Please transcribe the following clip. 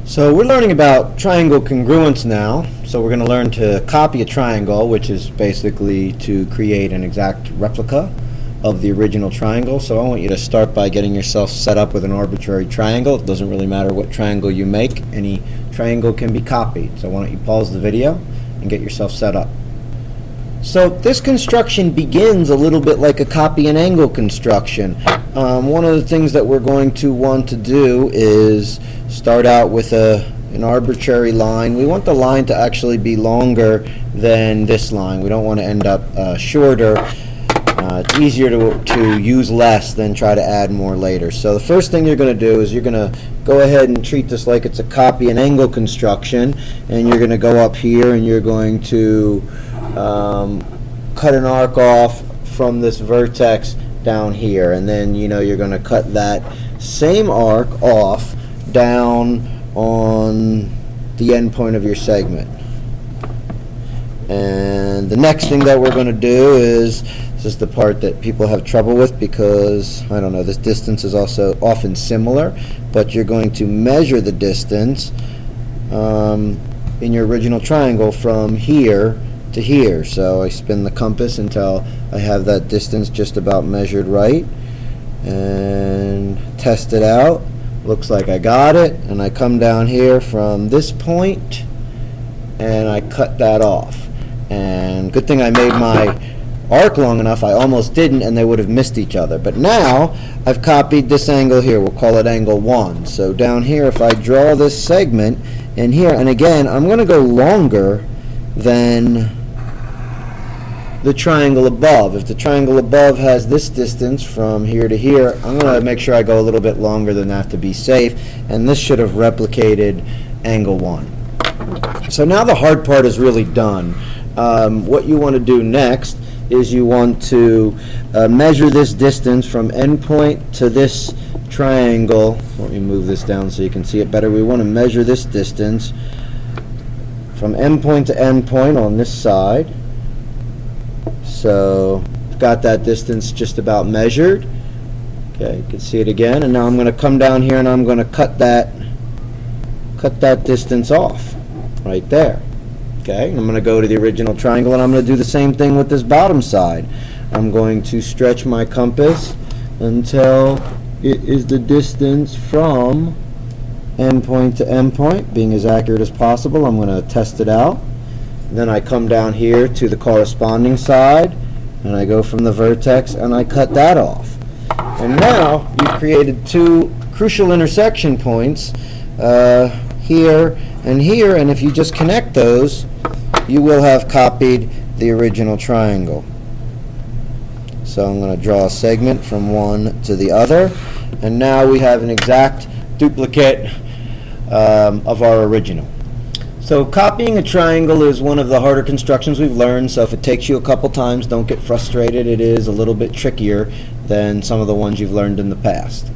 So we're learning about triangle congruence now. So we're going to learn to copy a triangle, which is basically to create an exact replica of the original triangle. So I want you to start by getting yourself set up with an arbitrary triangle. It doesn't really matter what triangle you make. Any triangle can be copied. So why don't you pause the video and get yourself set up. So this construction begins a little bit like a copy and angle construction. One of the things that we're going to want to do is start out with an arbitrary line. We want the line to actually be longer than this line. We don't want to end up shorter. It's easier to use less than try to add more later. So the first thing you're going to do is you're going to go ahead and treat this like it's a copy and angle construction, and you're going to go up here and you're going to cut an arc off from this vertex down here, and then you're going to cut that same arc off down on the end point of your segment. And the next thing that we're going to do is, this is the part that people have trouble with because, I don't know, this distance is also often similar, but you're going to measure the distance in your original triangle from here to here. So I spin the compass until I have that distance just about measured right and test it out. Looks like I got it, and I come down here from this point and I cut that off. And good thing I made my arc long enough. I almost didn't, and they would have missed each other. But now I've copied this angle here. We'll call it angle 1. So down here, if I draw this segment in here, and again I'm going to go longer than the triangle above. If the triangle above has this distance from here to here, I'm going to make sure I go a little bit longer than that to be safe, and this should have replicated angle 1. So now the hard part is really done. What you want to do next is you want to measure this distance from endpoint to this triangle. Let me move this down so you can see it better. We want to measure this distance from endpoint to endpoint on this side. So I've got that distance just about measured. Okay, you can see it again, and now I'm going to come down here and I'm going to cut that distance off right there. Okay, and I'm going to go to the original triangle and I'm going to do the same thing with this bottom side. I'm going to stretch my compass until it is the distance from endpoint to endpoint, being as accurate as possible. I'm going to test it out. Then I come down here to the corresponding side and I go from the vertex and I cut that off. And now you've created two crucial intersection points here and here, and if you just connect those, you will have copied the original triangle. So I'm going to draw a segment from one to the other, and now we have an exact duplicate of our original. So copying a triangle is one of the harder constructions we've learned, so if it takes you a couple times, don't get frustrated. It is a little bit trickier than some of the ones you've learned in the past.